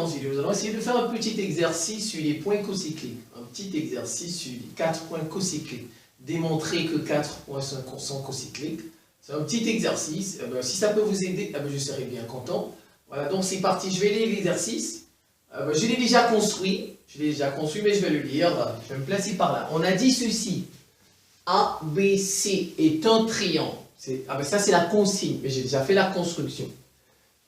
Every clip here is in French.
ensuite, nous allons essayer de faire un petit exercice sur les points cocycliques. Un petit exercice sur les 4 points cocycliques. Démontrer que 4 points sont cocycliques. C'est un petit exercice. Si ça peut vous aider, je serai bien content. Voilà, donc c'est parti. Je vais lire l'exercice. Je l'ai déjà construit. Mais je vais le lire. Je vais me placer par là. On a dit ceci. ABC est un triangle. Ça, c'est la consigne. Mais j'ai déjà fait la construction.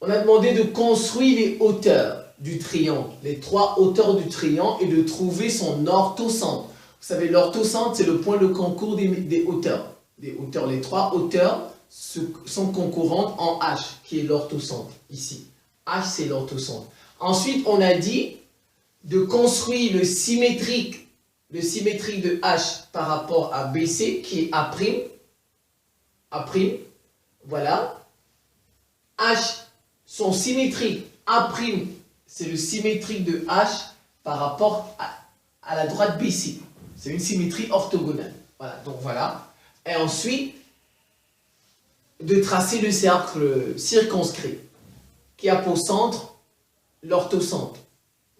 On a demandé de construire les hauteurs du triangle, les 3 hauteurs du triangle et de trouver son orthocentre. Vous savez, l'orthocentre, c'est le point de concours des hauteurs. Les 3 hauteurs sont concurrentes en H, qui est l'orthocentre, ici. H, c'est l'orthocentre. Ensuite, on a dit de construire le symétrique de H par rapport à BC, qui est A'. Voilà. H, son symétrique A', c'est le symétrique de H par rapport à la droite BC. C'est une symétrie orthogonale. Voilà, donc voilà. Et ensuite, de tracer le cercle circonscrit qui a pour centre l'orthocentre.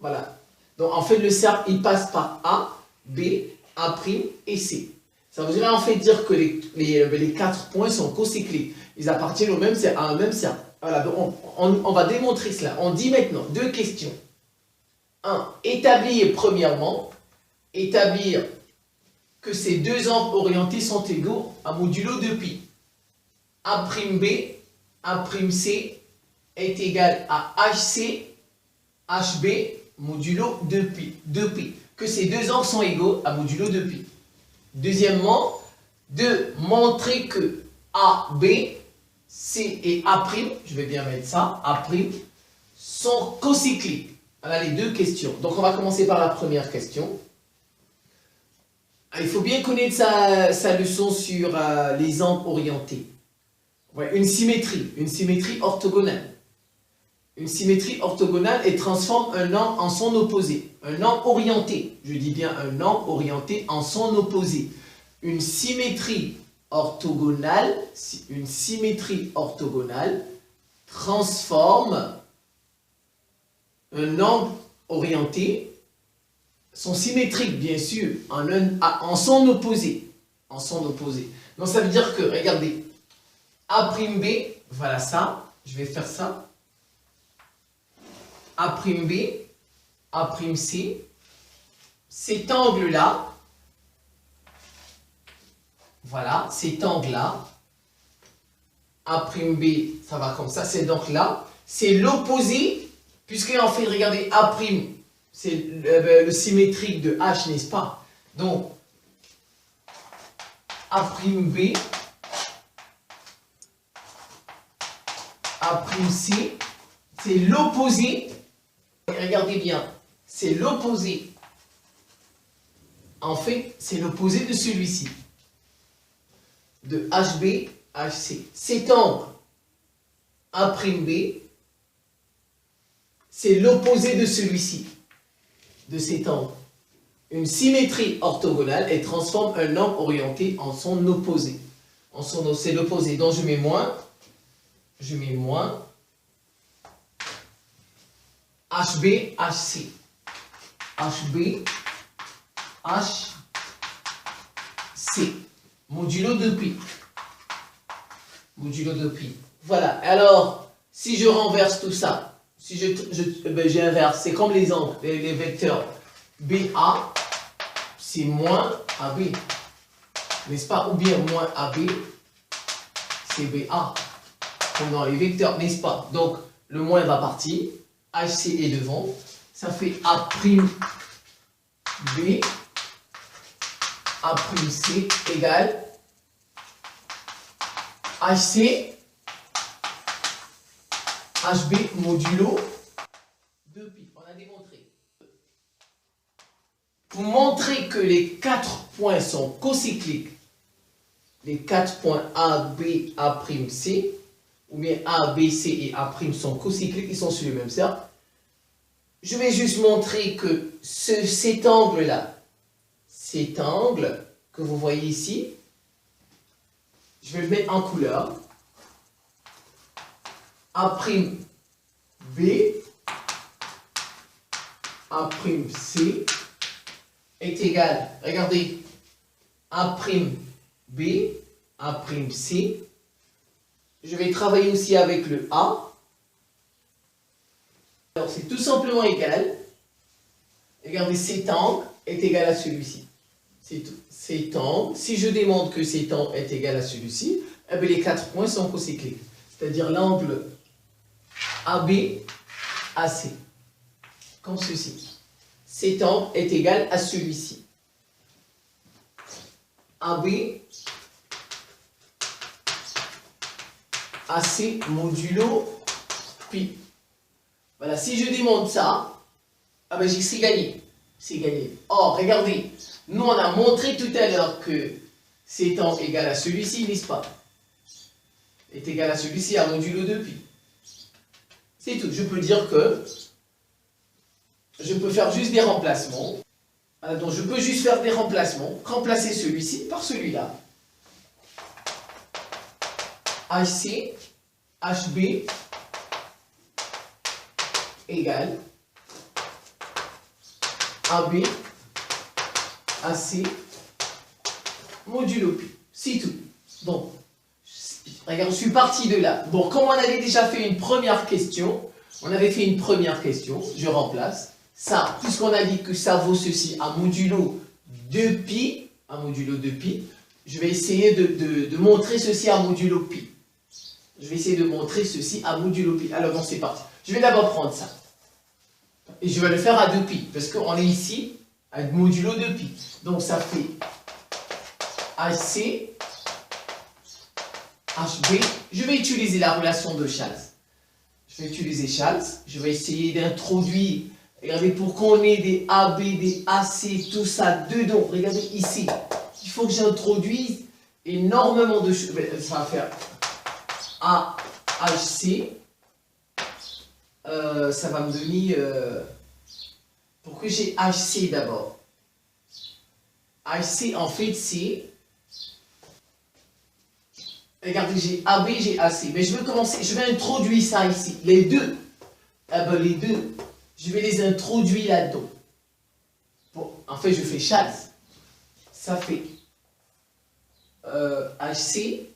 Voilà. Donc en fait, le cercle, il passe par A, B, A' et C. Ça voudrait en fait dire que les 4 points sont cocycliques. Ils appartiennent à un même cercle. Voilà, donc on va démontrer cela. On dit maintenant 2 questions. 1. Premièrement, établir que ces 2 angles orientés sont égaux à modulo 2π. A'B, A'C est égal à HC, HB, modulo 2π. Que ces 2 angles sont égaux à modulo 2π. Deuxièmement, de montrer que AB, C et A', je vais bien mettre ça, A', sont cocycliques. Voilà les 2 questions. Donc on va commencer par la première question. Il faut bien connaître sa leçon sur les angles orientés. Ouais, une symétrie orthogonale. Une symétrie orthogonale, elle transforme un angle en son opposé. Un angle orienté, je dis bien un angle orienté en son opposé. Une symétrie orthogonale transforme un angle orienté, son symétrique bien sûr, en son opposé. Donc ça veut dire que, regardez, A'B, voilà ça, je vais faire ça. A'B, A'C, cet angle-là, voilà, cet angle-là, A'B, ça va comme ça, c'est donc là, c'est l'opposé, puisque en fait, regardez, A', c'est le symétrique de H, n'est-ce pas? Donc, A'B, A'C, c'est l'opposé, regardez bien, c'est l'opposé, en fait, c'est l'opposé de celui-ci, de HB, HC. Cet angle A'B, c'est l'opposé de celui-ci, de cet angle. Une symétrie orthogonale, elle transforme un angle orienté en son opposé. C'est l'opposé, donc je mets moins. HB, HC. HB, HC. Modulo 2π. Voilà. Alors, si je renverse tout ça, si j'inverse, c'est comme les angles, les vecteurs. BA, c'est moins AB. N'est-ce pas? Ou bien moins AB, c'est BA. Comme dans les vecteurs, n'est-ce pas? Donc, le moins va partir. HC est devant. Ça fait A'B, A'C égale HC, HB modulo 2π. On a démontré. Pour montrer que les 4 points sont cocycliques, les 4 points A, B, A'C, ou bien A, B, C et A' sont cocycliques, ils sont sur le même cercle. Je vais juste montrer que cet angle-là, cet angle que vous voyez ici, je vais le mettre en couleur. A'B, A'C est égal, regardez, A'B, A'C. Je vais travailler aussi avec le A. Alors c'est tout simplement égal. Regardez, cet angle est égal à celui-ci. C'est tout. Cet angle, si je demande que cet angle est égal à celui-ci, eh bien les 4 points sont conséquents. C'est-à-dire l'angle AB, AC. Comme ceci. Cet angle est égal à celui-ci. AB, AC modulo pi. Voilà, si je demande ça, ah ben c'est gagné. C'est gagné. Or, regardez, nous on a montré tout à l'heure que cet angle égal à celui-ci, n'est-ce pas? Est égal à celui-ci à modulo de pi. C'est tout. Je peux dire que je peux faire juste des remplacements. Voilà, donc je peux juste faire des remplacements. Remplacer celui-ci par celui-là. HC, HB égale AB, AC, modulo pi. C'est tout. Donc, regarde, je suis parti de là. Bon, comme on avait déjà fait une première question, je remplace. Ça, puisqu'on a dit que ça vaut ceci à modulo 2pi, je vais essayer de montrer ceci à modulo pi. Alors, bon, c'est parti. Je vais d'abord prendre ça. Et je vais le faire à 2pi, parce qu'on est ici à modulo 2pi. Donc, ça fait HC, HB. Je vais utiliser la relation de Charles. Je vais essayer d'introduire. Regardez, pour qu'on ait des AB, des AC, tout ça dedans. Regardez ici. Il faut que j'introduise énormément de choses. Ça va faire AHC. Ça va me donner... pourquoi j'ai HC d'abord? HC, en fait, c'est... Regardez, j'ai AB, j'ai AC. Mais je vais commencer, je vais introduire ça ici. Les deux. Les deux, je vais les introduire là-dedans. Bon, en fait, je fais chasse. Ça fait HC,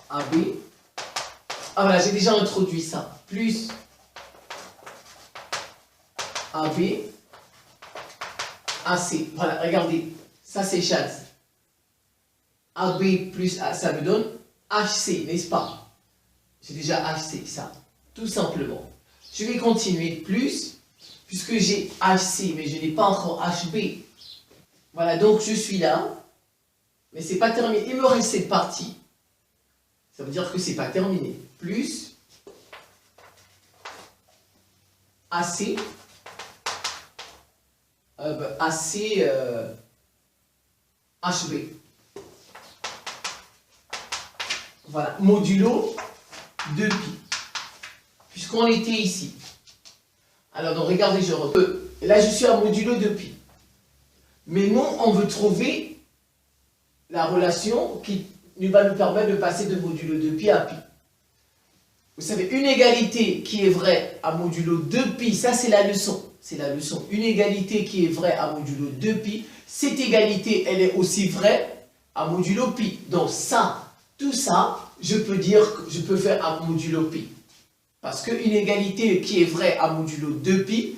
AB. Ah voilà, j'ai déjà introduit ça. Plus AB, AC. Voilà, regardez. Ça, c'est chasse. AB plus A, ça me donne HC, n'est-ce pas? J'ai déjà HC, ça. Tout simplement. Je vais continuer plus, puisque j'ai HC, mais je n'ai pas encore HB. Voilà, donc je suis là. Mais c'est pas terminé. Il me reste cette partie. Ça veut dire que c'est pas terminé. Plus AC. AC HB. Voilà, modulo 2pi. Puisqu'on était ici. Alors, donc, regardez, je reprends. Là, je suis à modulo 2pi. Mais nous, on veut trouver la relation qui va nous permettre de passer de modulo 2pi à pi. Vous savez, une égalité qui est vraie à modulo 2pi, ça c'est la leçon. C'est la leçon. Une égalité qui est vraie à modulo 2pi, cette égalité, elle est aussi vraie à modulo pi. Donc ça, tout ça, je peux dire que je peux faire à modulo pi. Parce qu'une égalité qui est vraie à modulo 2pi,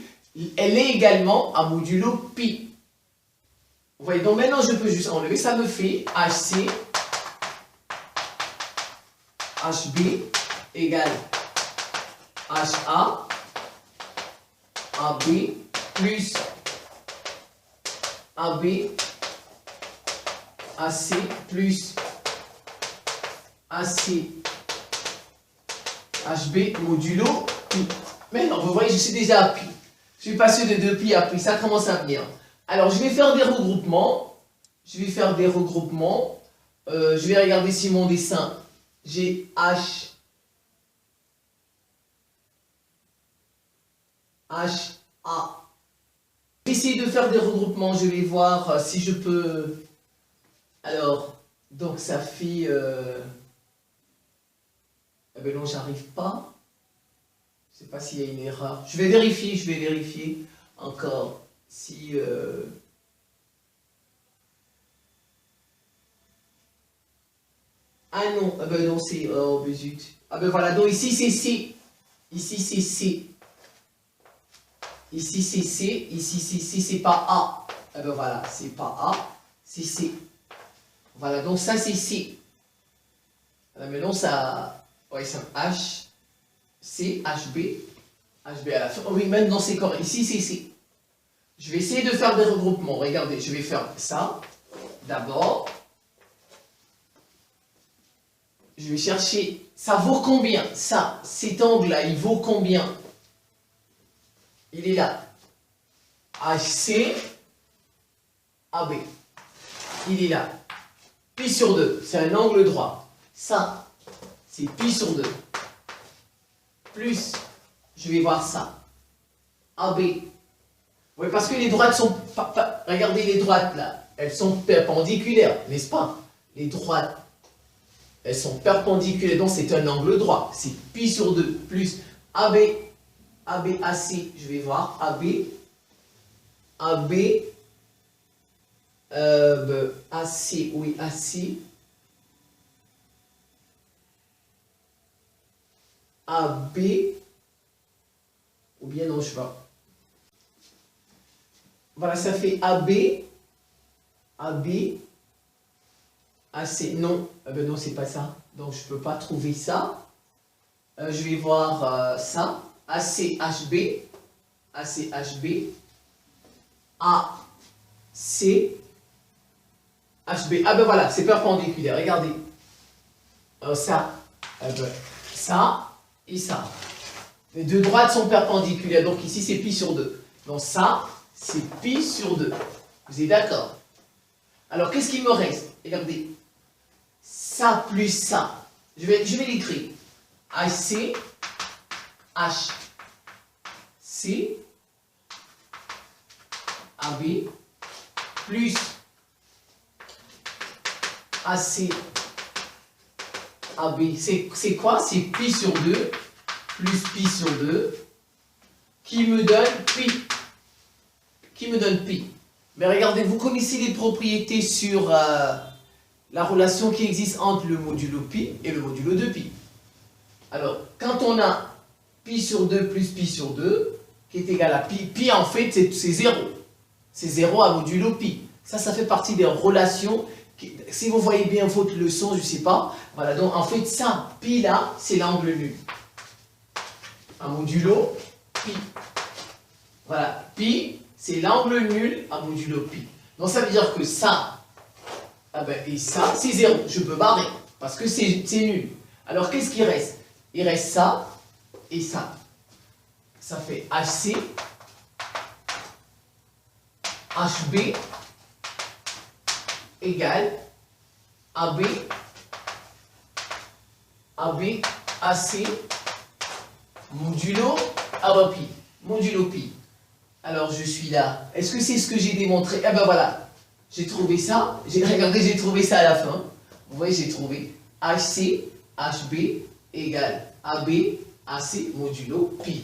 elle est également à modulo pi. Vous voyez, donc maintenant je peux juste enlever, ça me fait HC, HB égale HA, AB plus AB, AC plus AC, HB modulo pi. Maintenant, vous voyez, je suis déjà à pi. Je suis passé de 2pi à pi, ça commence à venir. Alors, je vais faire des regroupements. Je vais regarder si mon dessin, j'ai H, A. Je vais essayer de faire des regroupements. Je vais voir si je peux... Alors, donc ça fait... Eh bien non, j'arrive pas. Je ne sais pas s'il y a une erreur. Je vais vérifier encore si... Ah non, ah ben non, c'est... Oh, ben zut. Ah ben voilà, donc ici c'est C. Ici c'est C. Ici c'est C. Ici c'est C, c'est pas A. Ah ben voilà, c'est pas A, c'est C. Voilà, donc ça c'est C. Voilà, maintenant ça... Ouais, c'est un H. C, HB. HB à la fin. Oh oui, maintenant c'est correct. Ici c'est C. Je vais essayer de faire des regroupements. Regardez, je vais faire ça. D'abord. Je vais chercher, ça vaut combien? Ça, cet angle-là, il vaut combien? Il est là. HC, AB. Il est là. Pi sur 2, c'est un angle droit. Ça, c'est pi sur 2. Plus, je vais voir ça. AB. Oui, parce que les droites sont... regardez les droites là. Elles sont perpendiculaires, n'est-ce pas? Les droites. Elles sont perpendiculaires, donc c'est un angle droit. C'est pi sur 2 plus AB, AB, AC, je vais voir, AB, AB, AC, oui, AC, AB, ou bien non, je vois. Voilà, ça fait AB, AB, AC, non, ben non, c'est pas ça. Donc, je ne peux pas trouver ça. Je vais voir ça. AC, HB. AC, HB. AC, HB. Ah ben voilà, c'est perpendiculaire. Regardez. Ça. Ça et ça. Les deux droites sont perpendiculaires. Donc, ici, c'est pi sur 2. Donc, ça, c'est pi sur 2. Vous êtes d'accord? Alors, qu'est-ce qu'il me reste? Regardez. Ça plus ça. Je vais l'écrire. HC, H, C, AB, plus AC, AB. C'est quoi? C'est pi sur 2, plus pi sur 2, qui me donne pi. Qui me donne pi. Mais regardez, vous connaissez les propriétés sur... la relation qui existe entre le modulo pi et le modulo de pi. Alors, quand on a pi sur 2 plus pi sur 2, qui est égal à pi, pi en fait c'est 0. C'est 0 à modulo pi. Ça fait partie des relations. Si vous voyez bien votre leçon, je ne sais pas. Voilà, donc en fait ça, pi là, c'est l'angle nul. À modulo pi. Voilà, pi, c'est l'angle nul à modulo pi. Donc ça veut dire que ça, ah ben, et ça, c'est 0. Je peux barrer, parce que c'est nul. Alors, qu'est-ce qui reste? Il reste ça et ça. Ça fait HC, HB, égale AB, AB, AC, modulo pi. Modulo pi. Alors, je suis là. Est-ce que c'est ce que j'ai démontré? Eh ben voilà. J'ai trouvé ça, regardez, j'ai trouvé ça à la fin. Vous voyez, j'ai trouvé HC, HB égale AB, AC modulo pi.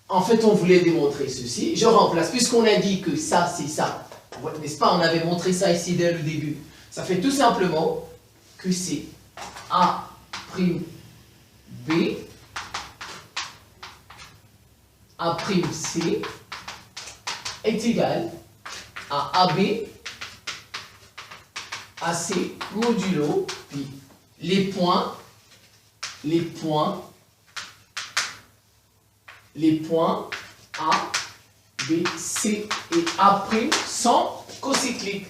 En fait, on voulait démontrer ceci. Je remplace, puisqu'on a dit que ça, c'est ça. N'est-ce pas? On avait montré ça ici dès le début. Ça fait tout simplement que c'est A'B, A'C est égal à AB, AC modulo pi. Les points A, B, C et A' sont cocycliques.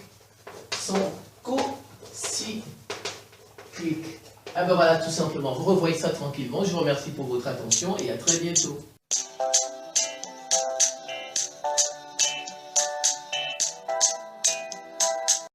Ah ben voilà, tout simplement. Vous revoyez ça tranquillement. Je vous remercie pour votre attention et à très bientôt.